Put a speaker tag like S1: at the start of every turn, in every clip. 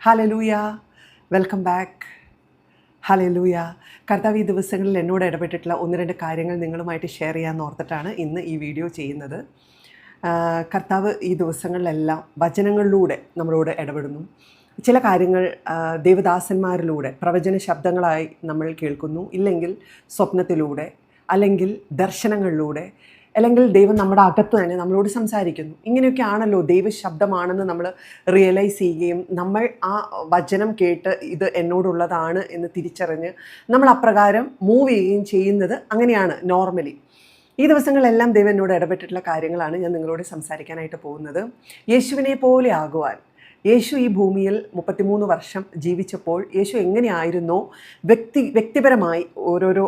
S1: Hallelujah, welcome back. Hallelujah. കർത്താവ് ഈ ദിവസങ്ങളിൽ എന്നോട് ഇടപെട്ടിട്ടുള്ള ഒന്ന് രണ്ട് കാര്യങ്ങൾ നിങ്ങളുമായിട്ട് ഷെയർ ചെയ്യാമെന്ന് ഓർത്തിട്ടാണ് ഇന്ന് ഈ വീഡിയോ ചെയ്യുന്നത്. കർത്താവ് ഈ ദിവസങ്ങളിലെല്ലാം വചനങ്ങളിലൂടെ നമ്മളോട് ഇടപെടുന്നു. ചില കാര്യങ്ങൾ ദേവദാസന്മാരിലൂടെ പ്രവചന ശബ്ദങ്ങളായി നമ്മൾ കേൾക്കുന്നു, ഇല്ലെങ്കിൽ സ്വപ്നത്തിലൂടെ, അല്ലെങ്കിൽ ദർശനങ്ങളിലൂടെ, അല്ലെങ്കിൽ ദൈവം നമ്മുടെ അകത്ത് തന്നെ നമ്മളോട് സംസാരിക്കുന്നു. ഇങ്ങനെയൊക്കെ ആണല്ലോ ദൈവശബ്ദമാണെന്ന് നമ്മൾ റിയലൈസ് ചെയ്യുകയും നമ്മൾ ആ വചനം കേട്ട് ഇത് എന്നോടുള്ളതാണ് എന്ന് തിരിച്ചറിഞ്ഞ് നമ്മൾ അപ്രകാരം മൂവ് ചെയ്യുകയും ചെയ്യുന്നത് അങ്ങനെയാണ് നോർമലി. ഈ ദിവസങ്ങളെല്ലാം ദൈവം എന്നോട് ഇടപെട്ടിട്ടുള്ള കാര്യങ്ങളാണ് ഞാൻ നിങ്ങളോട് സംസാരിക്കാനായിട്ട് പോകുന്നത്. യേശുവിനെ പോലെ ആകുവാൻ, യേശു ഈ ഭൂമിയിൽ 33 വർഷം ജീവിച്ചപ്പോൾ യേശു എങ്ങനെയായിരുന്നോ വ്യക്തിപരമായി ഓരോരോ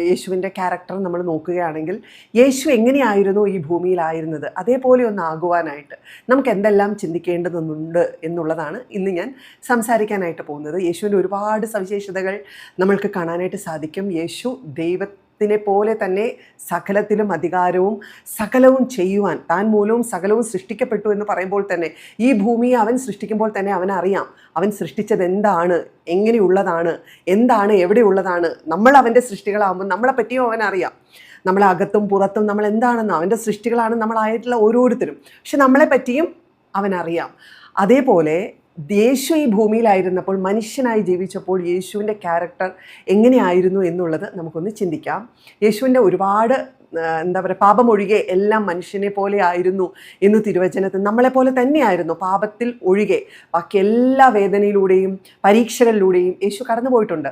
S1: യേശുവിൻ്റെ ക്യാരക്ടർ നമ്മൾ നോക്കുകയാണെങ്കിൽ യേശു എങ്ങനെയായിരുന്നോ ഈ ഭൂമിയിലായിരുന്നത് അതേപോലെ ഒന്ന് ആകുവാനായിട്ട് നമുക്ക് എന്തെല്ലാം ചിന്തിക്കേണ്ടതുണ്ട് എന്നുള്ളതാണ് ഇന്ന് ഞാൻ സംസാരിക്കാനായിട്ട് പോകുന്നത്. യേശുവിൻ്റെ ഒരുപാട് സവിശേഷതകൾ നമ്മൾക്ക് കാണാനായിട്ട് സാധിക്കും. യേശു ദൈവത്തിനെ പോലെ തന്നെ സകലത്തിലും അധികാരവും സകലവും ചെയ്യുവാൻ, താൻ മൂലവും സകലവും സൃഷ്ടിക്കപ്പെട്ടു എന്ന് പറയുമ്പോൾ തന്നെ ഈ ഭൂമിയെ അവൻ സൃഷ്ടിക്കുമ്പോൾ തന്നെ അവനറിയാം അവൻ സൃഷ്ടിച്ചത് എന്താണ്, എങ്ങനെയുള്ളതാണ്, എന്താണ്, എവിടെയുള്ളതാണ്. നമ്മൾ അവൻ്റെ സൃഷ്ടികളാകുമ്പോൾ നമ്മളെ പറ്റിയും അവനറിയാം. നമ്മളെ അകത്തും പുറത്തും നമ്മൾ എന്താണെന്ന്, അവൻ്റെ സൃഷ്ടികളാണ് നമ്മളായിട്ടുള്ള ഓരോരുത്തരും. പക്ഷെ നമ്മളെ പറ്റിയും അവനറിയാം. അതേപോലെ യേശു ഈ ഭൂമിയിലായിരുന്നപ്പോൾ, മനുഷ്യനായി ജീവിച്ചപ്പോൾ യേശുവിൻ്റെ ക്യാരക്ടർ എങ്ങനെയായിരുന്നു എന്നുള്ളത് നമുക്കൊന്ന് ചിന്തിക്കാം. യേശുവിൻ്റെ ഒരുപാട് പാപമൊഴികെ എല്ലാം മനുഷ്യനെ പോലെ ആയിരുന്നു എന്ന് തിരുവചനത്തിൽ നമ്മളെപ്പോലെ തന്നെയായിരുന്നു. പാപത്തിൽ ഒഴികെ ബാക്കി എല്ലാ വേദനയിലൂടെയും പരീക്ഷകളിലൂടെയും യേശു കടന്നു പോയിട്ടുണ്ട്.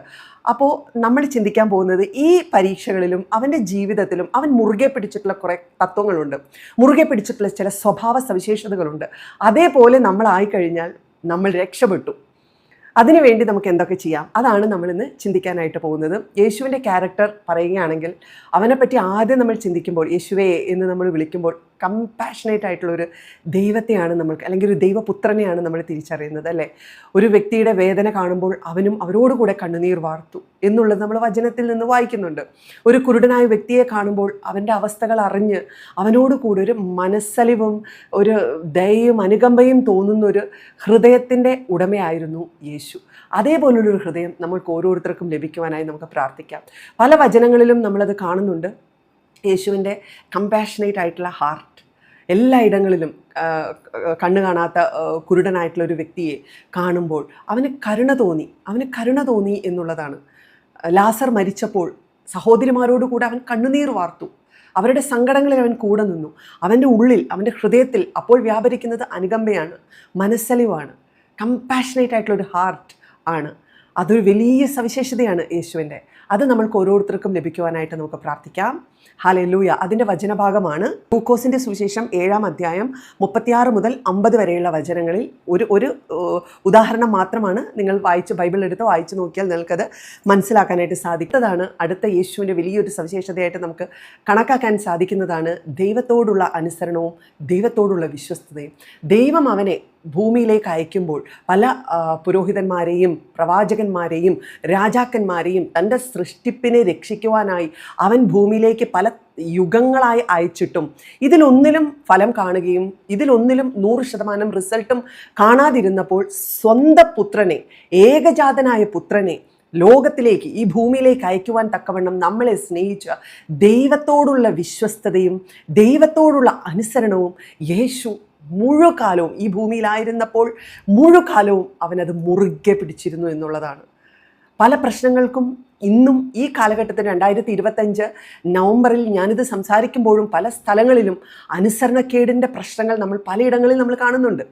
S1: അപ്പോൾ നമ്മൾ ചിന്തിക്കാൻ പോകുന്നത് ഈ പരീക്ഷകളിലും അവൻ്റെ ജീവിതത്തിലും അവൻ മുറുകെ പിടിച്ചിട്ടുള്ള കുറേ തത്വങ്ങളുണ്ട്, മുറുകെ പിടിച്ചിട്ടുള്ള ചില സ്വഭാവ സവിശേഷതകളുണ്ട്. അതേപോലെ നമ്മളായിക്കഴിഞ്ഞാൽ നമ്മൾ രക്ഷപ്പെട്ടു. അതിനുവേണ്ടി നമുക്ക് എന്തൊക്കെ ചെയ്യാം, അതാണ് നമ്മളിന്ന് ചിന്തിക്കാനായിട്ട് പോകുന്നത്. യേശുവിൻ്റെ ക്യാരക്ടർ പറയുകയാണെങ്കിൽ അവനെപ്പറ്റി ആദ്യം നമ്മൾ ചിന്തിക്കുമ്പോൾ, യേശുവേ എന്ന് നമ്മൾ വിളിക്കുമ്പോൾ കമ്പാഷനേറ്റ് ആയിട്ടുള്ളൊരു ദൈവത്തെയാണ് നമ്മൾക്ക്, അല്ലെങ്കിൽ ഒരു ദൈവപുത്രനെയാണ് നമ്മൾ തിരിച്ചറിയുന്നത്, അല്ലേ? ഒരു വ്യക്തിയുടെ വേദന കാണുമ്പോൾ അവനും അവരോടുകൂടെ കണ്ണുനീർ വാർത്തു എന്നുള്ളത് നമ്മൾ വചനത്തിൽ നിന്ന് വായിക്കുന്നുണ്ട്. ഒരു കുരുടനായ വ്യക്തിയെ കാണുമ്പോൾ അവൻ്റെ അവസ്ഥകൾ അറിഞ്ഞ് അവനോടുകൂടെ ഒരു മനസ്സലിവും ഒരു ദയയും അനുകമ്പയും തോന്നുന്നൊരു ഹൃദയത്തിൻ്റെ ഉടമയായിരുന്നു യേശു. അതേപോലുള്ളൊരു ഹൃദയം നമ്മൾക്ക് ഓരോരുത്തർക്കും ലഭിക്കുവാനായി നമുക്ക് പ്രാർത്ഥിക്കാം. പല വചനങ്ങളിലും നമ്മളത് കാണുന്നുണ്ട്. യേശുവിൻ്റെ കമ്പാഷനേറ്റ് ആയിട്ടുള്ള ഹാർട്ട് എല്ലായിടങ്ങളിലും കണ്ണു കാണാത്ത കുരുടനായിട്ടുള്ളൊരു വ്യക്തിയെ കാണുമ്പോൾ അവന് കരുണ തോന്നി എന്നുള്ളതാണ്. ലാസർ മരിച്ചപ്പോൾ സഹോദരിമാരോടുകൂടെ അവൻ കണ്ണുനീർ വാർത്തു. അവരുടെ സങ്കടങ്ങളിൽ അവൻ കൂടെ നിന്നു. അവൻ്റെ ഉള്ളിൽ, അവൻ്റെ ഹൃദയത്തിൽ അപ്പോൾ വ്യാപരിക്കുന്നത് അനുകമ്പയാണ്, മനസ്സലിവാണ്, കമ്പാഷനേറ്റ് ആയിട്ടുള്ളൊരു ഹാർട്ട് ആണ്. അതൊരു വലിയ സവിശേഷതയാണ് യേശുവിൻ്റെ. അത് നമ്മൾക്ക് ഓരോരുത്തർക്കും ലഭിക്കുവാനായിട്ട് നമുക്ക് പ്രാർത്ഥിക്കാം. ഹല്ലേലൂയ. അതിൻ്റെ വചനഭാഗമാണ് ലൂക്കോസിൻ്റെ സുവിശേഷം 7-ാം അധ്യായം 36 മുതൽ 50 വരെയുള്ള വചനങ്ങളിൽ ഒരു ഉദാഹരണം മാത്രമാണ്. നിങ്ങൾ ബൈബിൾ എടുത്ത് വായിച്ചു നോക്കിയാൽ നിങ്ങൾക്കത് മനസ്സിലാക്കാനായിട്ട് സാധിക്കുന്നതാണ്. അടുത്ത യേശുവിൻ്റെ വലിയൊരു സവിശേഷതയായിട്ട് നമുക്ക് കണക്കാക്കാൻ സാധിക്കുന്നതാണ് ദൈവത്തോടുള്ള അനുസരണവും ദൈവത്തോടുള്ള വിശ്വസ്തതയും. ദൈവം അവനെ ഭൂമിയിലേക്ക് അയക്കുമ്പോൾ പല പുരോഹിതന്മാരെയും പ്രവാചകന്മാരെയും രാജാക്കന്മാരെയും തൻ്റെ സൃഷ്ടിപ്പിനെ രക്ഷിക്കുവാനായി അവൻ ഭൂമിയിലേക്ക് പല യുഗങ്ങളായി അയച്ചിട്ടും ഇതിലൊന്നിലും ഫലം കാണുകയും ഇതിലൊന്നിലും 100% റിസൾട്ടും കാണാതിരുന്നപ്പോൾ സ്വന്തം പുത്രനെ, ഏകജാതനായ പുത്രനെ ലോകത്തിലേക്ക്, ഈ ഭൂമിയിലേക്ക് അയക്കുവാൻ തക്കവണ്ണം നമ്മളെ സ്നേഹിച്ച ദൈവത്തോടുള്ള വിശ്വസ്തതയും ദൈവത്തോടുള്ള അനുസരണവും യേശു മുഴുകാലവും ഈ ഭൂമിയിലായിരുന്നപ്പോൾ മുഴുകാലവും അവനത് മുറുകെ പിടിച്ചിരുന്നു എന്നുള്ളതാണ്. പല പ്രശ്നങ്ങൾക്കും ഇന്നും ഈ കാലഘട്ടത്തിൽ 2025 നവംബറിൽ ഞാനിത് സംസാരിക്കുമ്പോഴും പല സ്ഥലങ്ങളിലും അനുസരണക്കേടിൻ്റെ പ്രശ്നങ്ങൾ നമ്മൾ പലയിടങ്ങളിൽ നമ്മൾ കാണുന്നുണ്ട്.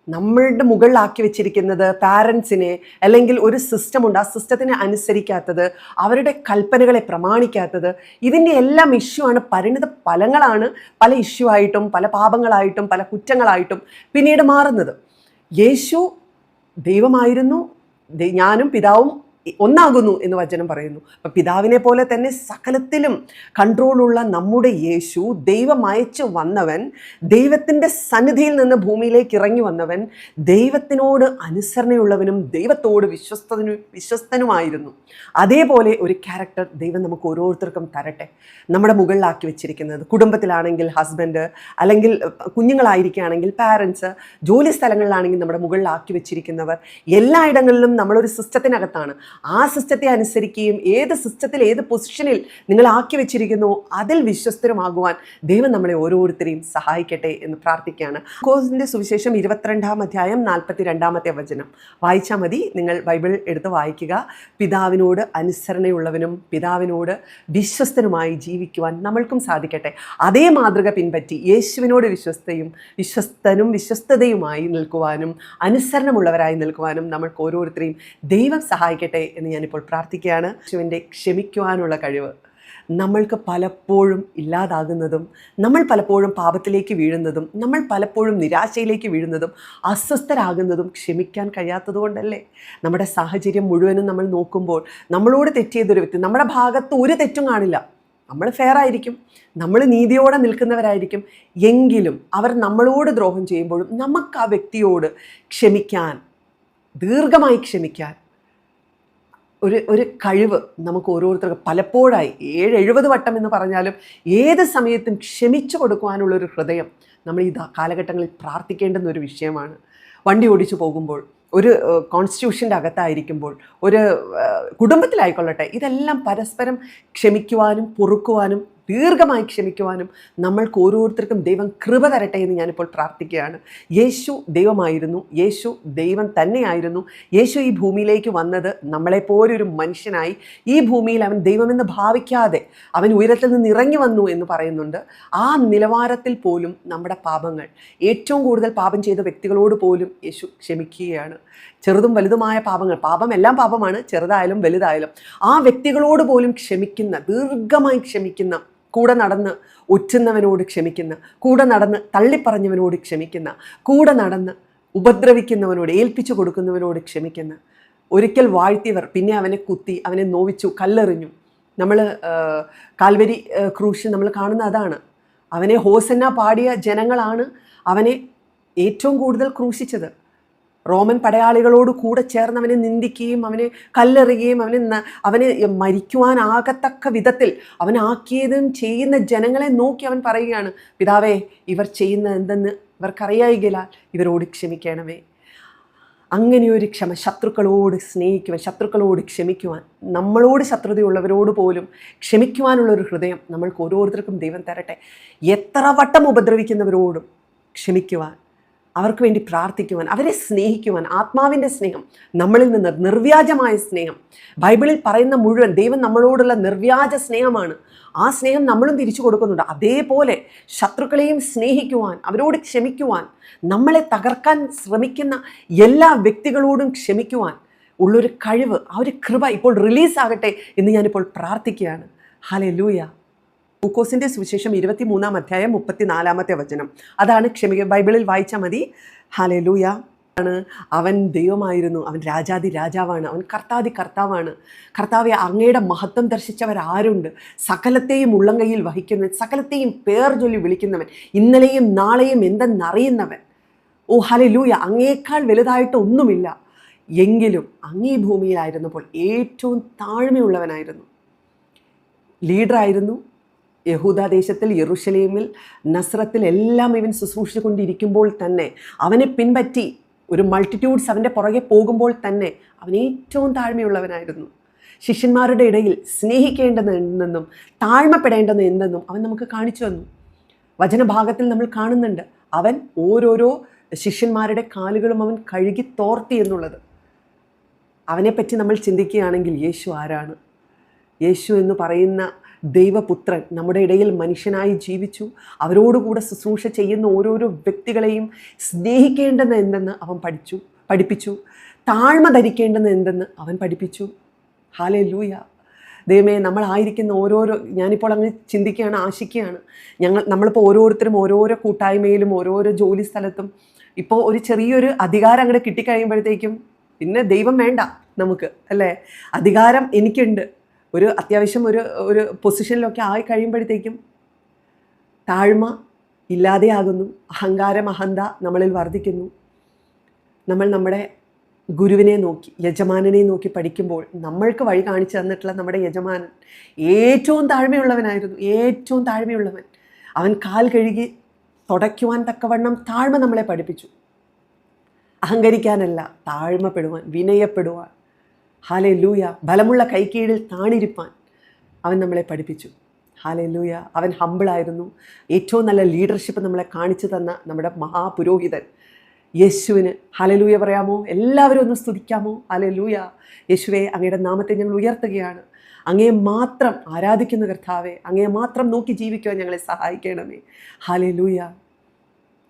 S1: നമ്മളുടെ മുകളിലാക്കി വെച്ചിരിക്കുന്നത് പാരൻസിനെ, അല്ലെങ്കിൽ ഒരു സിസ്റ്റമുണ്ട്, ആ സിസ്റ്റത്തിനെ അനുസരിക്കാത്തത്, അവരുടെ കൽപ്പനകളെ പ്രമാണിക്കാത്തത്, ഇതിൻ്റെ എല്ലാം ഇഷ്യൂ ആണ്. പരിണിത ഫലങ്ങളാണ് പല ഇഷ്യൂ ആയിട്ടും പല പാപങ്ങളായിട്ടും പല കുറ്റങ്ങളായിട്ടും പിന്നീട് മാറുന്നത്. യേശു ദൈവമായിരുന്നു, ഞാനും പിതാവും ഒന്നാകുന്നു എന്ന് വചനം പറയുന്നു. അപ്പം പിതാവിനെ പോലെ തന്നെ സകലത്തിലും കൺട്രോളുള്ള നമ്മുടെ യേശു, ദൈവം അയച്ചു വന്നവൻ, ദൈവത്തിൻ്റെ സന്നിധിയിൽ നിന്ന് ഭൂമിയിലേക്ക് ഇറങ്ങി വന്നവൻ, ദൈവത്തിനോട് അനുസരണയുള്ളവനും ദൈവത്തോട് വിശ്വസ്തനുമായിരുന്നു. അതേപോലെ ഒരു ക്യാരക്ടർ ദൈവം നമുക്ക് ഓരോരുത്തർക്കും തരട്ടെ. നമ്മുടെ മുകളിലാക്കി വെച്ചിരിക്കുന്നത്, കുടുംബത്തിലാണെങ്കിൽ ഹസ്ബൻഡ്, അല്ലെങ്കിൽ കുഞ്ഞുങ്ങളായിരിക്കുകയാണെങ്കിൽ പാരൻസ്, ജോലി സ്ഥലങ്ങളിലാണെങ്കിൽ നമ്മുടെ മുകളിലാക്കി വെച്ചിരിക്കുന്നവർ, എല്ലായിടങ്ങളിലും നമ്മളൊരു സിസ്റ്റത്തിനകത്താണ്. ആ സിസ്റ്റത്തെ അനുസരിക്കുകയും ഏത് സിസ്റ്റത്തിൽ ഏത് പൊസിഷനിൽ നിങ്ങൾ ആക്കി വെച്ചിരിക്കുന്നു അതിൽ വിശ്വസ്തരുമാകുവാൻ ദൈവം നമ്മളെ ഓരോരുത്തരെയും സഹായിക്കട്ടെ എന്ന് പ്രാർത്ഥിക്കുകയാണ്. ലൂക്കോസിന്റെ സുവിശേഷം 22-ാം അധ്യായം 42-ാമത്തെ വചനം വായിച്ചാൽ മതി. നിങ്ങൾ ബൈബിൾ എടുത്ത് വായിക്കുക. പിതാവിനോട് അനുസരണയുള്ളവനും പിതാവിനോട് വിശ്വസ്തനുമായി ജീവിക്കുവാൻ നമ്മൾക്കും സാധിക്കട്ടെ. അതേ മാതൃക പിൻപറ്റി യേശുവിനോട് വിശ്വസ്തനും വിശ്വസ്തതയുമായി നിൽക്കുവാനും അനുസരണമുള്ളവരായി നിൽക്കുവാനും നമ്മൾക്ക് ഓരോരുത്തരെയും ദൈവം സഹായിക്കട്ടെ എന്ന് ഞാനിപ്പോൾ പ്രാർത്ഥിക്കുകയാണ്. യേശുവിൻ്റെ ക്ഷമിക്കുവാനുള്ള കഴിവ് നമ്മൾക്ക് പലപ്പോഴും ഇല്ലാതാകുന്നതും, നമ്മൾ പലപ്പോഴും പാപത്തിലേക്ക് വീഴുന്നതും, നമ്മൾ പലപ്പോഴും നിരാശയിലേക്ക് വീഴുന്നതും, അസ്വസ്ഥരാകുന്നതും ക്ഷമിക്കാൻ കഴിയാത്തത് കൊണ്ടല്ലേ? നമ്മുടെ സാഹചര്യം മുഴുവനും നമ്മൾ നോക്കുമ്പോൾ നമ്മളോട് തെറ്റിയതൊരു വ്യക്തി, നമ്മുടെ ഭാഗത്ത് ഒരു തെറ്റും കാണില്ല, നമ്മൾ ഫെയർ ആയിരിക്കും, നമ്മൾ നീതിയോടെ നിൽക്കുന്നവരായിരിക്കും, എങ്കിലും അവർ നമ്മളോട് ദ്രോഹം ചെയ്യുമ്പോഴും നമുക്ക് ആ വ്യക്തിയോട് ക്ഷമിക്കാൻ, ദീർഘമായി ക്ഷമിക്കാൻ ഒരു കഴിവ് നമുക്ക് ഓരോരുത്തർക്കും പലപ്പോഴായി 70 വട്ടം എന്ന് പറഞ്ഞാലും ഏത് സമയത്തും ക്ഷമിച്ചു കൊടുക്കുവാനുള്ളൊരു ഹൃദയം നമ്മൾ ഈ കാലഘട്ടങ്ങളിൽ പ്രാർത്ഥിക്കേണ്ടുന്ന ഒരു വിഷയമാണ്. വണ്ടി ഓടിച്ചു പോകുമ്പോൾ, ഒരു കോൺസ്റ്റിറ്റ്യൂഷൻ്റെ അകത്തായിരിക്കുമ്പോൾ, ഒരു കുടുംബത്തിലായിക്കൊള്ളട്ടെ, ഇതെല്ലാം പരസ്പരം ക്ഷമിക്കുവാനും പൊറുക്കുവാനും ദീർഘമായി ക്ഷമിക്കുവാനും നമ്മൾക്ക് ഓരോരുത്തർക്കും ദൈവം കൃപ തരട്ടെ എന്ന് ഞാനിപ്പോൾ പ്രാർത്ഥിക്കുകയാണ്. യേശു ദൈവമായിരുന്നു, യേശു ദൈവം തന്നെയായിരുന്നു. യേശു ഈ ഭൂമിയിലേക്ക് വന്നത് നമ്മളെപ്പോലെ ഒരു മനുഷ്യനായി, ഈ ഭൂമിയിൽ അവൻ ദൈവമെന്ന് ഭാവിക്കാതെ അവൻ ഉയരത്തിൽ നിന്ന് ഇറങ്ങി വന്നു എന്ന് പറയുന്നുണ്ട്. ആ നിലവാരത്തിൽ പോലും നമ്മുടെ പാപങ്ങൾ, ഏറ്റവും കൂടുതൽ പാപം ചെയ്ത വ്യക്തികളോട് പോലും യേശു ക്ഷമിക്കുകയാണ്. ചെറുതും വലുതുമായ പാപങ്ങൾ, പാപം എല്ലാം പാപമാണ്, ചെറുതായാലും വലുതായാലും, ആ വ്യക്തികളോട് പോലും ക്ഷമിക്കുന്ന, ദീർഘമായി ക്ഷമിക്കുന്ന, കൂടെ നടന്ന് ഒറ്റുന്നവനോട് ക്ഷമിക്കുന്ന, കൂടെ നടന്ന് തള്ളിപ്പറഞ്ഞവനോട് ക്ഷമിക്കുന്ന, കൂടെ നടന്ന് ഉപദ്രവിക്കുന്നവനോട്, ഏൽപ്പിച്ചു കൊടുക്കുന്നവനോട് ക്ഷമിക്കുന്ന, ഒരിക്കൽ വാഴ്ത്തിയവർ പിന്നെ അവനെ കുത്തി, അവനെ നോവിച്ചു, കല്ലെറിഞ്ഞു. നമ്മൾ കാൽവരി ക്രൂശിൽ നമ്മൾ കാണുന്ന അതാണ്. അവനെ ഹോസന്ന പാടിയ ജനങ്ങളാണ് അവനെ ഏറ്റവും കൂടുതൽ ക്രൂശിച്ചത്. റോമൻ പടയാളികളോട് കൂടെ ചേർന്ന് അവനെ നിന്ദിക്കുകയും അവനെ കല്ലെറിയുകയും അവനെ മരിക്കുവാനാകത്തക്ക വിധത്തിൽ അവനാക്കിയതും ചെയ്യുന്ന ജനങ്ങളെ നോക്കി അവൻ പറയുകയാണ്, പിതാവേ, ഇവർ ചെയ്യുന്നത് എന്തെന്ന് ഇവർക്കറിയായികയാൽ ഇവരോട് ക്ഷമിക്കണമേ. അങ്ങനെയൊരു ക്ഷമ, ശത്രുക്കളോട് സ്നേഹിക്കുവാൻ, ശത്രുക്കളോട് ക്ഷമിക്കുവാൻ, നമ്മളോട് ശത്രുതയുള്ളവരോട് പോലും ക്ഷമിക്കുവാനുള്ളൊരു ഹൃദയം നമ്മൾക്ക് ഓരോരുത്തർക്കും ദൈവം തരട്ടെ. എത്ര വട്ടം ഉപദ്രവിക്കുന്നവരോടും ക്ഷമിക്കുവാൻ, അവർക്ക് വേണ്ടി പ്രാർത്ഥിക്കുവാൻ, അവരെ സ്നേഹിക്കുവാൻ, ആത്മാവിൻ്റെ സ്നേഹം, നമ്മളിൽ നിന്ന് നിർവ്യാജമായ സ്നേഹം, ബൈബിളിൽ പറയുന്ന മുഴുവൻ ദൈവം നമ്മളോടുള്ള നിർവ്യാജ സ്നേഹമാണ്. ആ സ്നേഹം നമ്മളും തിരിച്ചു കൊടുക്കുന്നുണ്ട്. അതേപോലെ ശത്രുക്കളെയും സ്നേഹിക്കുവാൻ, അവരോട് ക്ഷമിക്കുവാൻ, നമ്മളെ തകർക്കാൻ ശ്രമിക്കുന്ന എല്ലാ വ്യക്തികളോടും ക്ഷമിക്കുവാൻ ഉള്ളൊരു കഴിവ്, ആ ഒരു കൃപ ഇപ്പോൾ റിലീസാകട്ടെ എന്ന് ഞാനിപ്പോൾ പ്രാർത്ഥിക്കുകയാണ്. ഹല്ലേലൂയ. ലൂക്കോസിൻ്റെ സുവിശേഷം 23-ാം അധ്യായം 34-ാമത്തെ വചനം, അതാണ് ബൈബിളിൽ വായിച്ചാൽ മതി. ഹല്ലേലൂയ. അവൻ ദൈവമായിരുന്നു, അവൻ രാജാതി രാജാവാണ്, അവൻ കർത്താതി കർത്താവാണ്. കർത്താവെ, അങ്ങയുടെ മഹത്വം ദർശിച്ചവരാരുണ്ട്? സകലത്തെയും ഉള്ളം കയ്യിൽ വഹിക്കുന്നവൻ, സകലത്തെയും പേർ ചൊല്ലി വിളിക്കുന്നവൻ, ഇന്നലെയും നാളെയും എന്തെന്നറിയുന്നവൻ. ഓ ഹല്ലേലൂയ. അങ്ങേക്കാൾ വലുതായിട്ട് ഒന്നുമില്ല. എങ്കിലും അങ്ങേ ഭൂമിയിലായിരുന്നപ്പോൾ ഏറ്റവും താഴ്മയുള്ളവനായിരുന്നു, ലീഡറായിരുന്നു. യഹൂദാദേശത്തിൽ, യെരുശലേമിൽ, നസ്രത്തിൽ എല്ലാം ഇവൻ ശുശ്രൂഷിച്ചുകൊണ്ടിരിക്കുമ്പോൾ തന്നെ, അവനെ പിൻപറ്റി ഒരു മൾട്ടിറ്റ്യൂഡ്സ് അവൻ്റെ പുറകെ പോകുമ്പോൾ തന്നെ അവൻ ഏറ്റവും താഴ്മയുള്ളവനായിരുന്നു. ശിഷ്യന്മാരുടെ ഇടയിൽ സ്നേഹിക്കേണ്ടത് എന്തെന്നും താഴ്മപ്പെടേണ്ടത് എന്തെന്നും അവൻ നമുക്ക് കാണിച്ചു തന്നു. വചനഭാഗത്തിൽ നമ്മൾ കാണുന്നുണ്ട്, അവൻ ഓരോരോ ശിഷ്യന്മാരുടെ കാലുകളും അവൻ കഴുകി തോർത്തി എന്നുള്ളത്. അവനെപ്പറ്റി നമ്മൾ ചിന്തിക്കുകയാണെങ്കിൽ യേശു ആരാണ്? യേശു എന്ന് പറയുന്ന ദൈവപുത്രൻ നമ്മുടെ ഇടയിൽ മനുഷ്യനായി ജീവിച്ചു. അവരോടുകൂടെ ശുശ്രൂഷ ചെയ്യുന്ന ഓരോരോ വ്യക്തികളെയും സ്നേഹിക്കേണ്ടത് എന്തെന്ന് അവൻ പഠിപ്പിച്ചു. താഴ്മ ധരിക്കേണ്ടത് എന്തെന്ന് അവൻ പഠിപ്പിച്ചു. ഹല്ലേലൂയ. ദൈവമേ, നമ്മളായിരിക്കുന്ന ഓരോരോ, ഞാനിപ്പോൾ അങ്ങനെ ചിന്തിക്കുകയാണ്, ആശിക്കുകയാണ്. നമ്മളിപ്പോൾ ഓരോരുത്തരും ഓരോരോ കൂട്ടായ്മയിലും ഓരോരോ ജോലി സ്ഥലത്തും ഇപ്പോൾ ഒരു ചെറിയൊരു അധികാരം അങ്ങോട്ട് കിട്ടിക്കഴിയുമ്പോഴത്തേക്കും പിന്നെ ദൈവം വേണ്ട, നമുക്ക്, അല്ലേ? അധികാരം എനിക്കുണ്ട്, ഒരു അത്യാവശ്യം ഒരു ഒരു പൊസിഷനിലൊക്കെ ആയി കഴിയുമ്പോഴത്തേക്കും താഴ്മ ഇല്ലാതെയാകുന്നു, അഹങ്കാരം, അഹന്ത നമ്മളിൽ വർദ്ധിക്കുന്നു. നമ്മൾ നമ്മുടെ ഗുരുവിനെ നോക്കി, യജമാനനെ നോക്കി പഠിക്കുമ്പോൾ നമ്മൾക്ക് വഴി കാണിച്ചു തന്നിട്ടുള്ള നമ്മുടെ യജമാനൻ ഏറ്റവും താഴ്മയുള്ളവനായിരുന്നു, ഏറ്റവും താഴ്മയുള്ളവൻ. അവൻ കാൽ കഴുകി തുടയ്ക്കുവാൻ തക്കവണ്ണം താഴ്മ നമ്മളെ പഠിപ്പിച്ചു. അഹങ്കരിക്കാനല്ല, താഴ്മപ്പെടുവാൻ, വിനയപ്പെടുവാൻ. ഹല്ലേലൂയ. ബലമുള്ള കൈക്കീഴിൽ താണിരിപ്പാൻ അവൻ നമ്മളെ പഠിപ്പിച്ചു. ഹല്ലേലൂയ. അവൻ ഹമ്പിളായിരുന്നു. ഏറ്റവും നല്ല ലീഡർഷിപ്പ് നമ്മളെ കാണിച്ചു തന്ന നമ്മുടെ മഹാപുരോഹിതൻ യേശുവിന് ഹല്ലേലൂയ പറയാമോ? എല്ലാവരും ഒന്ന് സ്തുതിക്കാമോ? ഹല്ലേലൂയ. യേശുവേ, അങ്ങയുടെ നാമത്തെ ഞങ്ങൾ ഉയർത്തുകയാണ്. അങ്ങയെ മാത്രം ആരാധിക്കുന്ന കർത്താവേ, അങ്ങയെ മാത്രം നോക്കി ജീവിക്കുവാൻ ഞങ്ങളെ സഹായിക്കണമേ. ഹല്ലേലൂയ.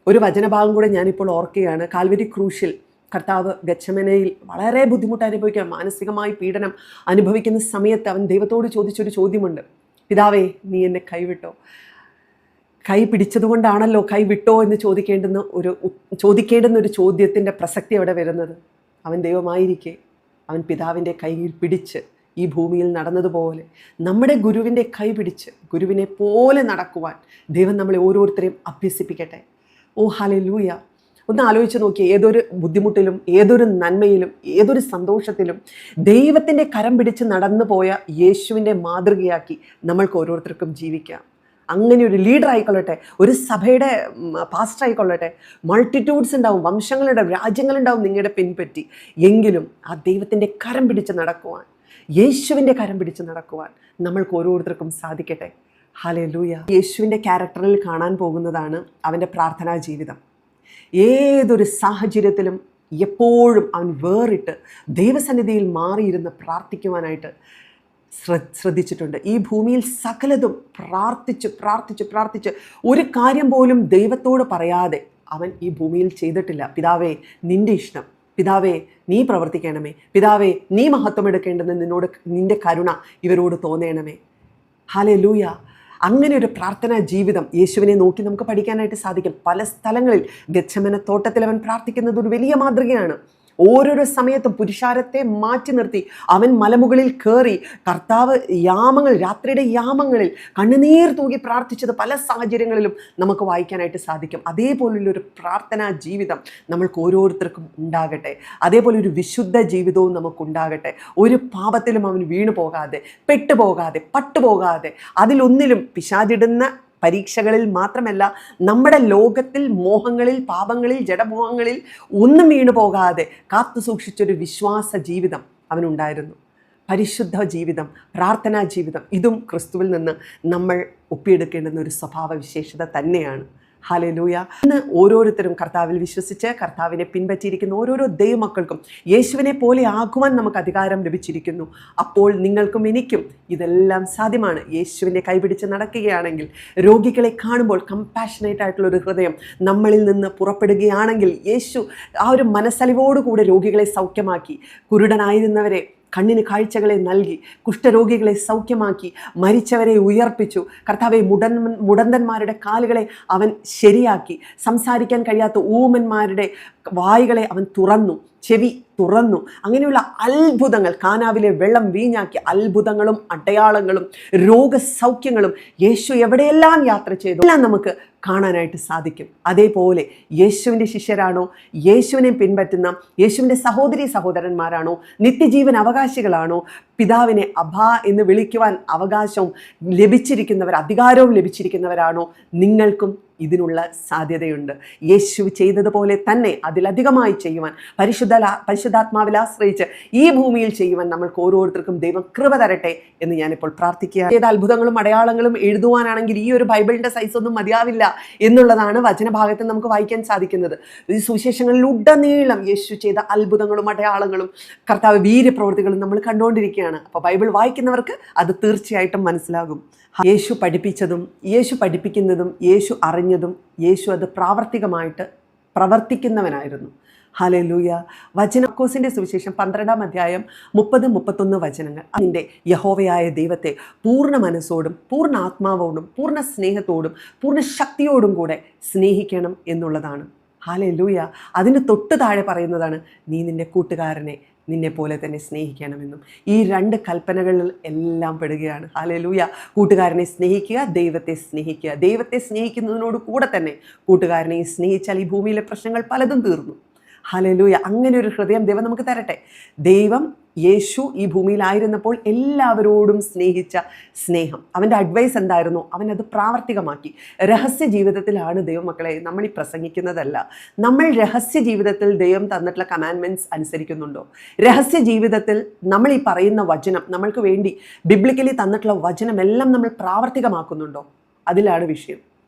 S1: ഒരു വചനഭാഗം കൂടെ ഞാനിപ്പോൾ ഓർക്കുകയാണ്. കാൽവരി ക്രൂശിൽ കർത്താവ് ഗെത്സമനയിൽ വളരെ ബുദ്ധിമുട്ട് അനുഭവിക്കുക, മാനസികമായി പീഡനം അനുഭവിക്കുന്ന സമയത്ത് അവൻ ദൈവത്തോട് ചോദിച്ചൊരു ചോദ്യമുണ്ട്. പിതാവേ, നീ എന്നെ കൈവിട്ടോ? കൈ പിടിച്ചതുകൊണ്ടാണല്ലോ കൈവിട്ടോ എന്ന് ചോദിക്കേണ്ടുന്ന ഒരു ചോദ്യത്തിൻ്റെ പ്രസക്തി അവിടെ വരുന്നത്. അവൻ ദൈവമായിരിക്കെ അവൻ പിതാവിൻ്റെ കൈയിൽ പിടിച്ച് ഈ ഭൂമിയിൽ നടന്നതുപോലെ നമ്മുടെ ഗുരുവിൻ്റെ കൈ പിടിച്ച് ഗുരുവിനെ പോലെ നടക്കുവാൻ ദൈവം നമ്മളെ ഓരോരുത്തരെയും അഭ്യസിപ്പിക്കട്ടെ. ഓ ഹല്ലേലൂയ. ഒന്ന് ആലോചിച്ച് നോക്കിയേ, ഏതൊരു ബുദ്ധിമുട്ടിലും, ഏതൊരു നന്മയിലും, ഏതൊരു സന്തോഷത്തിലും ദൈവത്തിൻ്റെ കരം പിടിച്ച് നടന്നു പോയ യേശുവിൻ്റെ മാതൃകയാക്കി നമ്മൾക്ക് ഓരോരുത്തർക്കും ജീവിക്കാം. അങ്ങനെ ഒരു ലീഡർ ആയിക്കൊള്ളട്ടെ, ഒരു സഭയുടെ പാസ്റ്റർ ആയിക്കൊള്ളട്ടെ, മൾട്ടിറ്റ്യൂഡ്സ് ഉണ്ടാവും, വംശങ്ങളുണ്ടാവും, രാജ്യങ്ങളുണ്ടാവും നിങ്ങളുടെ പിൻപറ്റി. എങ്കിലും ആ ദൈവത്തിൻ്റെ കരം പിടിച്ച് നടക്കുവാൻ, യേശുവിൻ്റെ കരം പിടിച്ച് നടക്കുവാൻ നമ്മൾക്ക് ഓരോരുത്തർക്കും സാധിക്കട്ടെ. ഹല്ലേലൂയ. യേശുവിൻ്റെ ക്യാരക്ടറിൽ കാണാൻ പോകുന്നതാണ് അവൻ്റെ പ്രാർത്ഥനാ ജീവിതം. ഏതൊരു സാഹചര്യത്തിലും എപ്പോഴും അവൻ വേറിട്ട് ദൈവസന്നിധിയിൽ മാറിയിരുന്ന് പ്രാർത്ഥിക്കുവാനായിട്ട് ശ്രദ്ധിച്ചിട്ടുണ്ട്. ഈ ഭൂമിയിൽ സകലതും പ്രാർത്ഥിച്ച് ഒരു കാര്യം പോലും ദൈവത്തോട് പറയാതെ അവൻ ഈ ഭൂമിയിൽ ചെയ്തിട്ടില്ല. പിതാവേ, നിൻ്റെ ഇഷ്ടം, പിതാവേ നീ പ്രവർത്തിക്കണമേ, പിതാവേ നീ മഹത്വം എടുക്കേണ്ടെന്ന് നിൻ്റെ കരുണ ഇവരോട് തോന്നണമേ. ഹല്ലേലൂയ. അങ്ങനെ ഒരു പ്രാർത്ഥനാ ജീവിതം യേശുവിനെ നോക്കി നമുക്ക് പഠിക്കാനായിട്ട് സാധിക്കും. പല സ്ഥലങ്ങളിൽ ഗെത്സമന തോട്ടത്തിൽ അവൻ പ്രാർത്ഥിക്കുന്നത് ഒരു വലിയ മാതൃകയാണ്. ഓരോരോ സമയത്തും പുരുഷാരത്തെ മാറ്റി നിർത്തി അവൻ മലമുകളിൽ കയറി കർത്താവ് രാത്രിയുടെ യാമങ്ങളിൽ കണ്ണുനീർ തൂകി പ്രാർത്ഥിച്ചത് പല സാഹചര്യങ്ങളിലും നമുക്ക് വായിക്കാനായിട്ട് സാധിക്കും. അതേപോലുള്ളൊരു പ്രാർത്ഥനാ ജീവിതം നമ്മൾക്ക് ഓരോരുത്തർക്കും ഉണ്ടാകട്ടെ. അതേപോലെ ഒരു വിശുദ്ധ ജീവിതവും നമുക്കുണ്ടാകട്ടെ. ഒരു പാപത്തിലും അവൻ വീണു പോകാതെ, പെട്ടുപോകാതെ, പട്ടുപോകാതെ, അതിലൊന്നിലും പിശാചിടുന്ന പരീക്ഷകളിൽ മാത്രമല്ല, നമ്മുടെ ലോകത്തിൽ മോഹങ്ങളിൽ, പാപങ്ങളിൽ, ജഡമോഹങ്ങളിൽ ഒന്നും വീണു പോകാതെ കാത്തു സൂക്ഷിച്ചൊരു വിശ്വാസ ജീവിതം അവനുണ്ടായിരുന്നു. പരിശുദ്ധ ജീവിതം, പ്രാർത്ഥനാ ജീവിതം, ഇതും ക്രിസ്തുവിൽ നിന്ന് നമ്മൾ ഒപ്പിയെടുക്കേണ്ടുന്ന ഒരു സ്വഭാവ വിശേഷത തന്നെയാണ്. ഹല്ലേലൂയ. ഇന്ന് ഓരോരുത്തരും കർത്താവിൽ വിശ്വസിച്ച് കർത്താവിനെ പിൻപറ്റിയിരിക്കുന്ന ഓരോരോ ദൈവമക്കൾക്കും യേശുവിനെ പോലെ ആകുവാൻ നമുക്ക് അധികാരം ലഭിച്ചിരിക്കുന്നു. അപ്പോൾ നിങ്ങൾക്കും എനിക്കും ഇതെല്ലാം സാധ്യമാണ്. യേശുവിനെ കൈപിടിച്ച് നടക്കുകയാണെങ്കിൽ, രോഗികളെ കാണുമ്പോൾ കമ്പാഷനേറ്റ് ആയിട്ടുള്ളൊരു ഹൃദയം നമ്മളിൽ നിന്ന് പുറപ്പെടുകയാണെങ്കിൽ, യേശു ആ ഒരു മനസ്സലിവോടുകൂടെ രോഗികളെ സൗഖ്യമാക്കി, കുരുടനായിരുന്നവരെ കണ്ണിന് കാഴ്ചകളെ നൽകി, കുഷ്ഠരോഗികളെ സൗഖ്യമാക്കി, മരിച്ചവരെ ഉയർപ്പിച്ചു. കർത്താവെ, മുടന്തന്മാരുടെ കാലുകളെ അവൻ ശരിയാക്കി, സംസാരിക്കാൻ കഴിയാത്ത ഊമന്മാരുടെ വായുകളെ അവൻ തുറന്നു, ചെവി തുറന്നു. അങ്ങനെയുള്ള അത്ഭുതങ്ങൾ, കാനാവിലെ വെള്ളം വീഞ്ഞാക്കി അത്ഭുതങ്ങളും അടയാളങ്ങളും രോഗസൗഖ്യങ്ങളും യേശു എവിടെയെല്ലാം യാത്ര ചെയ്തു എല്ലാം നമുക്ക് കാണാനായിട്ട് സാധിക്കും. അതേപോലെ യേശുവിൻ്റെ ശിഷ്യരാണോ, യേശുവിനെ പിൻപറ്റുന്ന യേശുവിൻ്റെ സഹോദരി സഹോദരന്മാരാണോ, നിത്യജീവൻ അവകാശികളാണോ, പിതാവിനെ അബാ എന്ന് വിളിക്കുവാൻ അവകാശവും ലഭിച്ചിരിക്കുന്നവർ, അധികാരവും ലഭിച്ചിരിക്കുന്നവരാണോ, നിങ്ങൾക്കും ഇതിനുള്ള സാധ്യതയുണ്ട്. യേശു ചെയ്തതുപോലെ തന്നെ അതിലധികമായി ചെയ്യുവാൻ, പരിശുദ്ധാത്മാവിൽ ആശ്രയിച്ച് ഈ ഭൂമിയിൽ ചെയ്യുവാൻ നമ്മൾക്ക് ഓരോരുത്തർക്കും ദൈവം കൃപ തരട്ടെ എന്ന് ഞാനിപ്പോൾ പ്രാർത്ഥിക്കുക. ഏത് അത്ഭുതങ്ങളും അടയാളങ്ങളും എഴുതുവാനാണെങ്കിൽ ഈ ഒരു ബൈബിളിൻ്റെ സൈസൊന്നും മതിയാവില്ല എന്നുള്ളതാണ് വചനഭാഗത്ത് നമുക്ക് വായിക്കാൻ സാധിക്കുന്നത്. ഈ സുവിശേഷങ്ങളിൽ ഉടനീളം യേശു ചെയ്ത അത്ഭുതങ്ങളും അടയാളങ്ങളും കർത്താവ് വീര്യപ്രവൃത്തികളും നമ്മൾ കണ്ടുകൊണ്ടിരിക്കുകയാണ്. അപ്പോൾ ബൈബിൾ വായിക്കുന്നവർക്ക് അത് തീർച്ചയായിട്ടും മനസ്സിലാകും. യേശു പഠിപ്പിച്ചതും യേശു പഠിപ്പിക്കുന്നതും യേശു അറിഞ്ഞതും യേശു അത് പ്രാവർത്തികമായിട്ട് പ്രവർത്തിക്കുന്നവനായിരുന്നു. ഹല്ലേലൂയ. വചനക്കോസിൻ്റെ സുവിശേഷം 12-ാം അധ്യായം 30-31 വചനങ്ങൾ. അതിൻ്റെ യഹോവയായ ദൈവത്തെ പൂർണ്ണ മനസ്സോടും പൂർണ്ണ ആത്മാവോടും പൂർണ്ണ സ്നേഹത്തോടും പൂർണ്ണ ശക്തിയോടും കൂടെ സ്നേഹിക്കണം എന്നുള്ളതാണ്. ഹല്ലേലൂയ. അതിന് തൊട്ട് താഴെ പറയുന്നതാണ്, നീ നിൻ്റെ കൂട്ടുകാരനെ നിന്നെ പോലെ തന്നെ സ്നേഹിക്കണമെന്നും. ഈ 2 കൽപ്പനകളിൽ എല്ലാം പെടുകയാണ്. ഹല്ലേലൂയ. കൂട്ടുകാരനെ സ്നേഹിക്കുക, ദൈവത്തെ സ്നേഹിക്കുക. ദൈവത്തെ സ്നേഹിക്കുന്നതിനോട് കൂടെ തന്നെ കൂട്ടുകാരനെയും സ്നേഹിച്ചാൽ ഈ ഭൂമിയിലെ പ്രശ്നങ്ങൾ പലതും തീർന്നു. ഹല്ലേലൂയ. അങ്ങനെ ഒരു ഹൃദയം ദൈവം നമുക്ക് തരട്ടെ. ദൈവം യേശു ഈ ഭൂമിയിലായിരുന്നപ്പോൾ എല്ലാവരോടും സ്നേഹിച്ച സ്നേഹം, അവൻ്റെ അഡ്വൈസ് എന്തായിരുന്നു, അവനത് പ്രാവർത്തികമാക്കി. രഹസ്യ ജീവിതത്തിലാണ് ദൈവമക്കളെ നമ്മൾ ഈ പ്രസംഗിക്കുന്നതല്ല. നമ്മൾ രഹസ്യ ജീവിതത്തിൽ ദൈവം തന്നിട്ടുള്ള കമാൻഡ്മെൻറ്റ്സ് അനുസരിക്കുന്നുണ്ടോ? രഹസ്യ ജീവിതത്തിൽ നമ്മൾ ഈ പറയുന്ന വചനം, നമ്മൾക്ക് വേണ്ടി ബിബ്ലിക്കലി തന്നിട്ടുള്ള വചനമെല്ലാം നമ്മൾ പ്രാവർത്തികമാക്കുന്നുണ്ടോ? അതിലാണ് വിഷയം.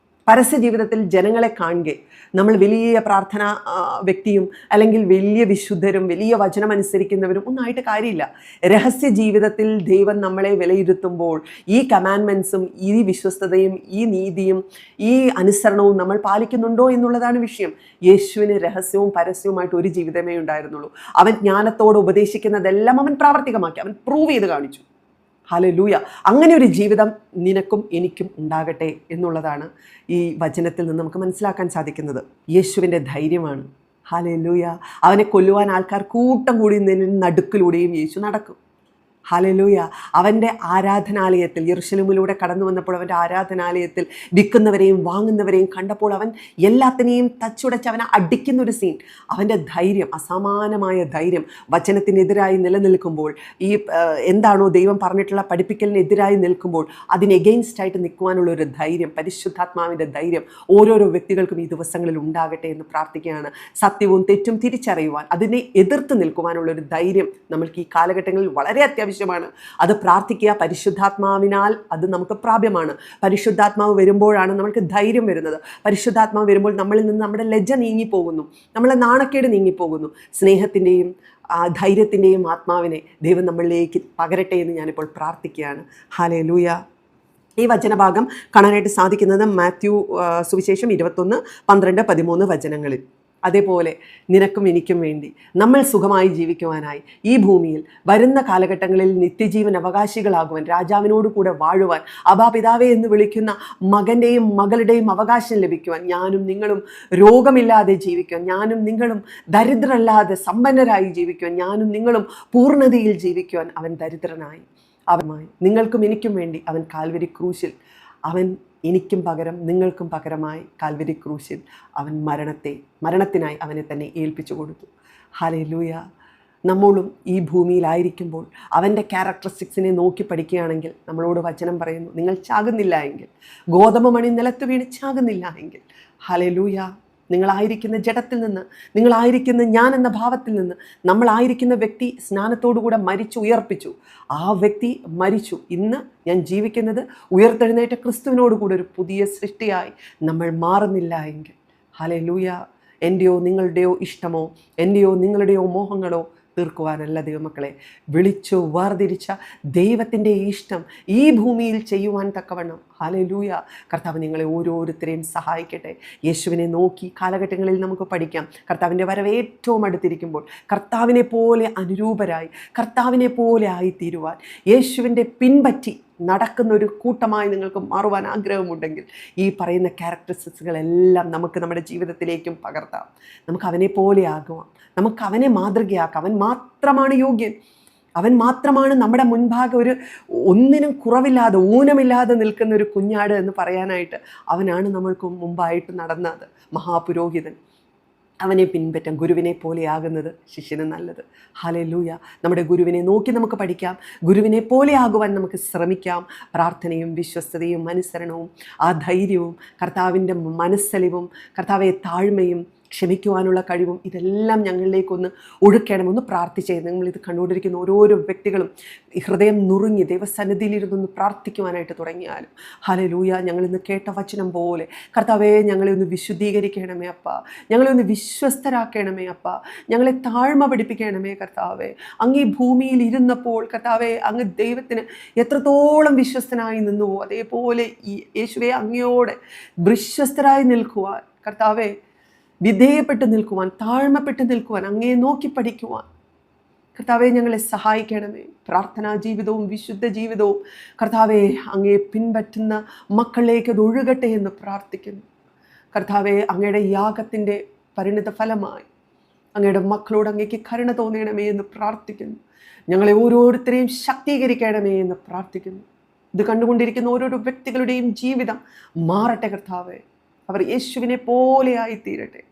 S1: പരസ്യ ജീവിതത്തിൽ ജനങ്ങളെ കാണുക, നമ്മൾ വലിയ പ്രാർത്ഥന വ്യക്തിയും അല്ലെങ്കിൽ വലിയ വിശുദ്ധരും വലിയ വചനം അനുസരിക്കുന്നവരും ഒന്നായിട്ട് കാര്യമില്ല. രഹസ്യ ജീവിതത്തിൽ ദൈവം നമ്മളെ വിലയിരുത്തുമ്പോൾ ഈ കമാൻഡ്മെൻറ്റ്സും ഈ വിശ്വസ്തതയും ഈ നീതിയും ഈ അനുസരണവും നമ്മൾ പാലിക്കുന്നുണ്ടോ എന്നുള്ളതാണ് വിഷയം. യേശുവിന് രഹസ്യവും പരസ്യവുമായിട്ട് ഒരു ജീവിതമേ ഉണ്ടായിരുന്നുള്ളൂ. അവൻ ജ്ഞാനത്തോട് ഉപദേശിക്കുന്നതെല്ലാം അവൻ പ്രാവർത്തികമാക്കി, അവൻ പ്രൂവ് ചെയ്ത് കാണിച്ചു. ഹല്ലേലൂയ. അങ്ങനെ ഒരു ജീവിതം നിനക്കും എനിക്കും ഉണ്ടാകട്ടെ എന്നുള്ളതാണ് ഈ വചനത്തിൽ നിന്ന് നമുക്ക് മനസ്സിലാക്കാൻ സാധിക്കുന്നത്. യേശുവിൻ്റെ ധൈര്യമാണ്. ഹല്ലേലൂയ. അവനെ കൊല്ലുവാൻ ആൾക്കാർ കൂട്ടം കൂടി നടുക്കിലൂടെയും യേശു നടക്കും. ഹല്ലേലൂയ. അവൻ്റെ ആരാധനാലയത്തിൽ, യെരുശലേമിലൂടെ കടന്നു വന്നപ്പോൾ അവൻ്റെ ആരാധനാലയത്തിൽ വിൽക്കുന്നവരെയും വാങ്ങുന്നവരെയും കണ്ടപ്പോൾ അവൻ എല്ലാത്തിനെയും തച്ചുടച്ച് അവനെ അടിക്കുന്നൊരു സീൻ. അവൻ്റെ ധൈര്യം, അസമാനമായ ധൈര്യം, വചനത്തിനെതിരായി നിലനിൽക്കുമ്പോൾ, ഈ എന്താണോ ദൈവം പറഞ്ഞിട്ടുള്ള പഠിപ്പിക്കലിനെതിരായി നിൽക്കുമ്പോൾ അതിന് എഗെയിൻസ്റ്റായിട്ട് നിൽക്കുവാനുള്ള ഒരു ധൈര്യം, പരിശുദ്ധാത്മാവിൻ്റെ ധൈര്യം ഓരോരോ വ്യക്തികൾക്കും ഈ ദിവസങ്ങളിൽ ഉണ്ടാകട്ടെ എന്ന് പ്രാർത്ഥിക്കുകയാണ്. സത്യവും തെറ്റും തിരിച്ചറിയുവാൻ, അതിനെ എതിർത്ത് നിൽക്കുവാനുള്ളൊരു ധൈര്യം നമ്മൾക്ക് ഈ കാലഘട്ടങ്ങളിൽ വളരെ അത്യാവശ്യമാണ്. അത് പ്രാർത്ഥിക്കുക. പരിശുദ്ധാത്മാവിനാൽ അത് നമുക്ക് പ്രാപ്യമാണ്. പരിശുദ്ധാത്മാവ് വരുമ്പോഴാണ് നമുക്ക് ധൈര്യം വരുന്നത്. പരിശുദ്ധാത്മാവ് വരുമ്പോൾ നമ്മളിൽ നിന്ന് നമ്മുടെ ലജ്ജ നീങ്ങിപ്പോകുന്നു, നമ്മളെ നാണക്കേട് നീങ്ങിപ്പോകുന്നു. സ്നേഹത്തിൻ്റെയും ധൈര്യത്തിൻ്റെയും ആത്മാവിനെ ദൈവം നമ്മളിലേക്ക് പകരട്ടെ എന്ന് ഞാനിപ്പോൾ പ്രാർത്ഥിക്കുകയാണ്. ഹല്ലേലൂയ. ഈ വചനഭാഗം കാണാനായിട്ട് സാധിക്കുന്നത് മാത്യു സുവിശേഷം 21:12-13 വചനങ്ങളിൽ. അതേപോലെ നിനക്കും എനിക്കും വേണ്ടി നമ്മൾ സുഖമായി ജീവിക്കുവാനായി ഈ ഭൂമിയിൽ വരുന്ന കാലഘട്ടങ്ങളിൽ നിത്യജീവൻ അവകാശികളാകുവാൻ, രാജാവിനോട് കൂടെ വാഴുവാൻ, അബാ പിതാവേ എന്ന് വിളിക്കുന്ന മകൻ്റെയും മകളുടെയും അവകാശം ലഭിക്കുവാൻ, ഞാനും നിങ്ങളും രോഗമില്ലാതെ ജീവിക്കുവാൻ, ഞാനും നിങ്ങളും ദരിദ്രരല്ലാതെ സമ്പന്നരായി ജീവിക്കുവാൻ, ഞാനും നിങ്ങളും പൂർണ്ണതയിൽ ജീവിക്കുവാൻ അവൻ ദരിദ്രനായി, അവനുമായി നിങ്ങൾക്കും എനിക്കും വേണ്ടി അവൻ കാൽവരി ക്രൂശിൽ, അവൻ എനിക്കും പകരം നിങ്ങൾക്കും പകരമായി കാൽവരി ക്രൂശിൽ അവൻ മരണത്തിനായി അവനെ തന്നെ ഏൽപ്പിച്ചു കൊടുത്തു. ഹല്ലേലൂയ. നമ്മളും ഈ ഭൂമിയിലായിരിക്കുമ്പോൾ അവൻ്റെ ക്യാരക്ടറിസ്റ്റിക്സിനെ നോക്കി പഠിക്കുകയാണെങ്കിൽ നമ്മളോട് വചനം പറയുന്നു, നിങ്ങൾ ചാകുന്നില്ല എങ്കിൽ, ഗോതമ്പ് മണി നിലത്ത് വീണ് ചാകുന്നില്ല എങ്കിൽ, ഹല്ലേലൂയ, നിങ്ങളായിരിക്കുന്ന ജഡത്തിൽ നിന്ന്, നിങ്ങളായിരിക്കുന്ന ഞാൻ എന്ന ഭാവത്തിൽ നിന്ന്, നമ്മളായിരിക്കുന്ന വ്യക്തി സ്നാനത്തോടുകൂടെ മരിച്ചു ഉയർപ്പിച്ചു. ആ വ്യക്തി മരിച്ചു. ഇന്ന് ഞാൻ ജീവിക്കുന്നത് ഉയർത്തെഴുന്നേറ്റ ക്രിസ്തുവിനോട് കൂടെ ഒരു പുതിയ സൃഷ്ടിയായി നമ്മൾ മാറുന്നില്ല എങ്കിൽ, ഹല്ലേലൂയ, എൻ്റെയോ നിങ്ങളുടെയോ ഇഷ്ടമോ എൻ്റെയോ നിങ്ങളുടെയോ മോഹങ്ങളോ തീർക്കുവാനല്ല ദൈവമക്കളെ, വിളിച്ചു വേർതിരിച്ച ദൈവത്തിൻ്റെ ഇഷ്ടം ഈ ഭൂമിയിൽ ചെയ്യുവാൻ തക്കവണ്ണം, ഹല്ലേലൂയ, കർത്താവ് നിങ്ങളെ ഓരോരുത്തരെയും സഹായിക്കട്ടെ. യേശുവിനെ നോക്കി കാലഘട്ടങ്ങളിൽ നമുക്ക് പഠിക്കാം. കർത്താവിൻ്റെ വരവ് ഏറ്റവും അടുത്തിരിക്കുമ്പോൾ കർത്താവിനെ പോലെ അനുരൂപരായി, കർത്താവിനെ പോലെ ആയിത്തീരുവാൻ, യേശുവിൻ്റെ പിൻപറ്റി നടക്കുന്ന ഒരു കൂട്ടമായി നിങ്ങൾക്ക് മാറുവാൻ ആഗ്രഹമുണ്ടെങ്കിൽ ഈ പറയുന്ന ക്യാരക്ടറിസ്റ്റിക്സുകളെല്ലാം നമുക്ക് നമ്മുടെ ജീവിതത്തിലേക്കും പകർത്താം. നമുക്ക് അവനെ പോലെ ആകുവാം, നമുക്ക് അവനെ മാതൃകയാക്കാം. അവൻ മാത്രമാണ് യോഗ്യൻ. അവൻ മാത്രമാണ് നമ്മുടെ മുൻഭാഗം ഒരു ഒന്നിനും കുറവില്ലാതെ ഊനമില്ലാതെ നിൽക്കുന്ന ഒരു കുഞ്ഞാട് എന്ന് പറയാനായിട്ട്. അവനാണ് നമ്മൾക്ക് മുമ്പായിട്ട് നടന്നത് മഹാപുരോഹിതൻ. അവനെ പിൻപറ്റാം. ഗുരുവിനെ പോലെയാകുന്നത് ശിഷ്യന് നല്ലത്. ഹല്ലേലൂയ. നമ്മുടെ ഗുരുവിനെ നോക്കി നമുക്ക് പഠിക്കാം, ഗുരുവിനെ പോലെ ആകുവാൻ നമുക്ക് ശ്രമിക്കാം. പ്രാർത്ഥനയും വിശ്വസ്തതയും അനുസരണവും ആ ധൈര്യവും കർത്താവിൻ്റെ മനസ്സലിവും കർത്താവെ താഴ്മയും ക്ഷമിക്കുവാനുള്ള കഴിവും ഇതെല്ലാം ഞങ്ങളിലേക്കൊന്ന് ഒഴുക്കണമെന്ന് പ്രാർത്ഥിച്ചേ. നിങ്ങളിത് കണ്ടുകൊണ്ടിരിക്കുന്ന ഓരോരോ വ്യക്തികളും ഹൃദയം നുറുങ്ങി ദൈവസന്നിധിയിലിരുന്നൊന്ന് പ്രാർത്ഥിക്കുവാനായിട്ട് തുടങ്ങിയാലും, ഹല്ലേലൂയ, ഞങ്ങളിന്ന് കേട്ട വചനം പോലെ കർത്താവേ ഞങ്ങളെ ഒന്ന് വിശുദ്ധീകരിക്കണമേ അപ്പ, ഞങ്ങളെ ഒന്ന് വിശ്വസ്തരാക്കണമേ അപ്പ, ഞങ്ങളെ താഴ്മ പഠിപ്പിക്കണമേ കർത്താവേ. അങ്ങ് ഈ ഭൂമിയിൽ ഇരുന്നപ്പോൾ കർത്താവേ അങ്ങ് ദൈവത്തിന് എത്രത്തോളം വിശ്വസ്തനായി നിന്നുവോ അതേപോലെ ഈ യേശുവേ അങ്ങയോടെ വിശ്വസ്തരായി നിൽക്കുവാൻ, കർത്താവേ വിധേയപ്പെട്ട് നിൽക്കുവാൻ, താഴ്മപ്പെട്ട് നിൽക്കുവാൻ, അങ്ങയെ നോക്കി പഠിക്കുവാൻ കർത്താവെ ഞങ്ങളെ സഹായിക്കണമേ. പ്രാർത്ഥനാ ജീവിതവും വിശുദ്ധ ജീവിതവും കർത്താവെ അങ്ങയെ പിൻപറ്റുന്ന മക്കളിലേക്ക് അത് ഒഴുകട്ടെ എന്ന് പ്രാർത്ഥിക്കുന്നു. കർത്താവെ അങ്ങയുടെ യാഗത്തിൻ്റെ പരിണിത ഫലമായി അങ്ങയുടെ മക്കളോട് അങ്ങേക്ക് കരുണ തോന്നണമേ എന്ന് പ്രാർത്ഥിക്കുന്നു. ഞങ്ങളെ ഓരോരുത്തരെയും ശക്തീകരിക്കണമേ എന്ന് പ്രാർത്ഥിക്കുന്നു. ഇത് കണ്ടുകൊണ്ടിരിക്കുന്ന ഓരോരോ വ്യക്തികളുടെയും ജീവിതം മാറട്ടെ കർത്താവേ. അവർ യേശുവിനെ പോലെയായി തീരട്ടെ.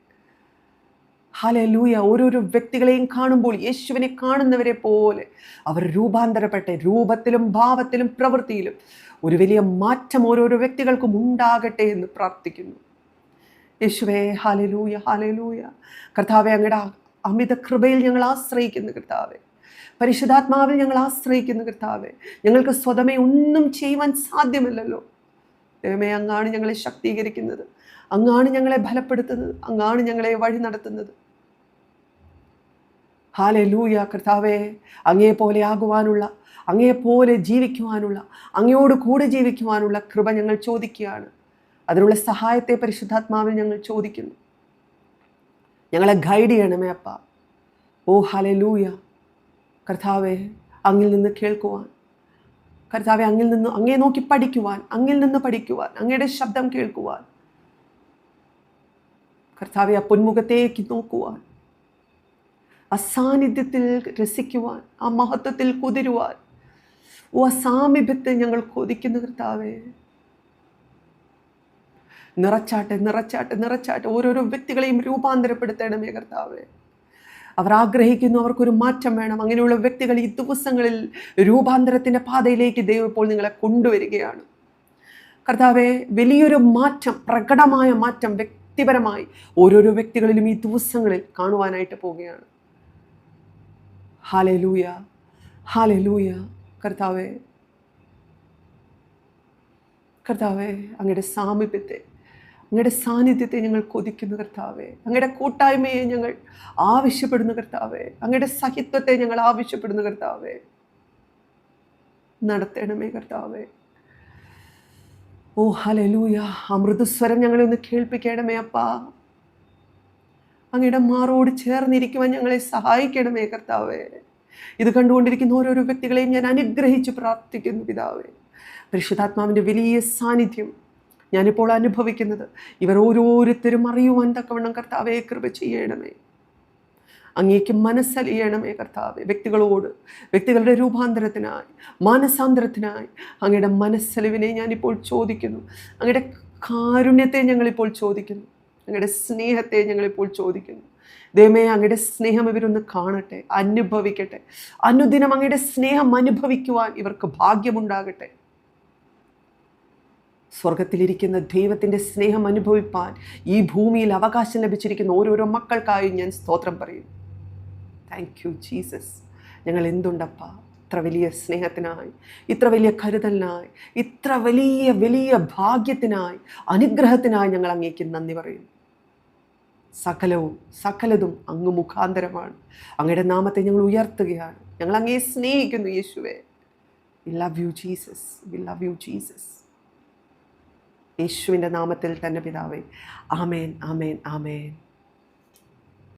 S1: ഹല്ലേലൂയ. ഓരോരോ വ്യക്തികളെയും കാണുമ്പോൾ യേശുവിനെ കാണുന്നവരെ പോലെ അവർ രൂപാന്തരപ്പെട്ടെ, രൂപത്തിലും ഭാവത്തിലും പ്രവൃത്തിയിലും ഒരു വലിയ മാറ്റം ഓരോരോ വ്യക്തികൾക്കും ഉണ്ടാകട്ടെ എന്ന് പ്രാർത്ഥിക്കുന്നു. യേശുവേ, ഹല്ലേലൂയ, ഹല്ലേലൂയ. കർത്താവെ, അങ്ങയുടെ അമിത കൃപയിൽ ഞങ്ങൾ ആശ്രയിക്കുന്നു കർത്താവെ. പരിശുദ്ധാത്മാവിൽ ഞങ്ങൾ ആശ്രയിക്കുന്നു കർത്താവെ. ഞങ്ങൾക്ക് സ്വതമേ ഒന്നും ചെയ്യുവാൻ സാധ്യമല്ലല്ലോ. ദൈവമേ, അങ്ങാണ് ഞങ്ങളെ ശക്തീകരിക്കുന്നത്, അങ്ങാണ് ഞങ്ങളെ ബലപ്പെടുത്തുന്നത്, അങ്ങാണ് ഞങ്ങളെ വഴി നടത്തുന്നത്. ഹല്ലേലൂയ. കർത്താവേ, അങ്ങേപോലെ ആകുവാനുള്ള, അങ്ങേപോലെ ജീവിക്കുവാനുള്ള, അങ്ങയോട് കൂടെ ജീവിക്കുവാനുള്ള കൃപ ഞങ്ങൾ ചോദിക്കുകയാണ്. അതിനുള്ള സഹായത്തെ പരിശുദ്ധാത്മാവിൽ ഞങ്ങൾ ചോദിക്കുന്നു. ഞങ്ങളെ ഗൈഡ് ചെയ്യണമേ അപ്പ. ഓ ഹല്ലേലൂയ. കർത്താവെ, അങ്ങിൽ നിന്ന് കേൾക്കുവാൻ, കർത്താവെ, അങ്ങിൽ നിന്ന് അങ്ങേ നോക്കി പഠിക്കുവാൻ, അങ്ങിൽ നിന്ന് പഠിക്കുവാൻ, അങ്ങയുടെ ശബ്ദം കേൾക്കുവാൻ, കർത്താവെ, ആ പൊന്മുഖത്തേക്ക് നോക്കുവാൻ, ആ സാന്നിധ്യത്തിൽ രസിക്കുവാൻ, ആ മഹത്വത്തിൽ കുതിരുവാൻ, ഓ ആ സാമീപ്യത്തെ ഞങ്ങൾ കൊതിക്കുന്നു കർത്താവെ. നിറച്ചാട്ടെ, നിറച്ചാട്ടെ, നിറച്ചാട്ടെ. ഓരോരോ വ്യക്തികളെയും രൂപാന്തരപ്പെടുത്തണമേ കർത്താവെ. അവർ ആഗ്രഹിക്കുന്നു, അവർക്കൊരു മാറ്റം വേണം. അങ്ങനെയുള്ള വ്യക്തികൾ ഈ ദിവസങ്ങളിൽ രൂപാന്തരത്തിൻ്റെ പാതയിലേക്ക് ദൈവം ഇപ്പോൾ നിങ്ങളെ കൊണ്ടുവരികയാണ് കർത്താവെ. വലിയൊരു മാറ്റം, പ്രകടമായ മാറ്റം വ്യക്തിപരമായി ഓരോരോ വ്യക്തികളിലും ഈ ദിവസങ്ങളിൽ കാണുവാനായിട്ട് പോവുകയാണ്. Hallelujah, hallelujah. കർത്താവെ, കർത്താവെ, അങ്ങയുടെ സാമീപ്യത്തെ, അങ്ങയുടെ സാന്നിധ്യത്തെ ഞങ്ങൾ കൊതിക്കുന്നു കർത്താവെ. അങ്ങയുടെ കൂട്ടായ്മയെ ഞങ്ങൾ ആവശ്യപ്പെടുന്നു കർത്താവെ. അങ്ങയുടെ സഹിത്വത്തെ ഞങ്ങൾ ആവശ്യപ്പെടുന്നു കർത്താവെ. നടത്തണമേ കർത്താവെ. ഓ ഹല്ലേലൂയ. ആ മൃദുസ്വരം ഞങ്ങളെ ഒന്ന് കേൾപ്പിക്കണമേ അപ്പാ. അങ്ങയുടെ മാറോട് ചേർന്നിരിക്കുവാൻ ഞങ്ങളെ സഹായിക്കണമേ കർത്താവെ. ഇത് കണ്ടുകൊണ്ടിരിക്കുന്ന ഓരോരോ വ്യക്തികളെയും ഞാൻ അനുഗ്രഹിച്ച് പ്രാർത്ഥിക്കുന്നു പിതാവേ. പരിശുദ്ധാത്മാവിൻ്റെ വലിയ സാന്നിധ്യം ഞാനിപ്പോൾ അനുഭവിക്കുന്നത് ഇവർ ഓരോരുത്തരും അറിയുവാൻ തക്കവണ്ണം കർത്താവെ കൃപ ചെയ്യണമേ. അങ്ങേക്ക് മനസ്സലിയണമേ കർത്താവെ. വ്യക്തികളോട്, വ്യക്തികളുടെ രൂപാന്തരത്തിനായി, മാനസാന്തരത്തിനായി അങ്ങയുടെ മനസ്സലിവിനെ ഞാനിപ്പോൾ ചോദിക്കുന്നു. അങ്ങയുടെ കാരുണ്യത്തെ ഞങ്ങളിപ്പോൾ ചോദിക്കുന്നു. അങ്ങയുടെ സ്നേഹത്തെ ഞങ്ങളിപ്പോൾ ചോദിക്കുന്നു. ദൈവമേ, അങ്ങയുടെ സ്നേഹം ഇവരൊന്ന് കാണട്ടെ, അനുഭവിക്കട്ടെ. അനുദിനം അങ്ങയുടെ സ്നേഹം അനുഭവിക്കുവാൻ ഇവർക്ക് ഭാഗ്യമുണ്ടാകട്ടെ. സ്വർഗത്തിലിരിക്കുന്ന ദൈവത്തിൻ്റെ സ്നേഹം അനുഭവിപ്പാൻ ഈ ഭൂമിയിൽ അവകാശം ലഭിച്ചിരിക്കുന്ന ഓരോരോ മക്കൾക്കായി ഞാൻ സ്തോത്രം പറയും. Thank you Jesus. ഞങ്ങൾ എന്തുണ്ടപ്പ ഇത്ര വലിയ സ്നേഹത്തിനായി, ഇത്ര വലിയ കരുതലിനായി, ഇത്ര വലിയ വലിയ ഭാഗ്യത്തിനായി, അനുഗ്രഹത്തിനായി ഞങ്ങൾ അങ്ങേക്ക് നന്ദി പറയും. സകലതും അങ്ങ് മുഖാന്തരമാണ്. അങ്ങയുടെ നാമത്തെ ഞങ്ങൾ ഉയർത്തുകയാണ്. ഞങ്ങൾ അങ്ങയെ സ്നേഹിക്കുന്നു യേശുവേ. We love you Jesus, we love you Jesus. യേശുവിൻ്റെ നാമത്തിൽ തന്നെ പിതാവേ. ആമേൻ, ആമേൻ, ആമേൻ.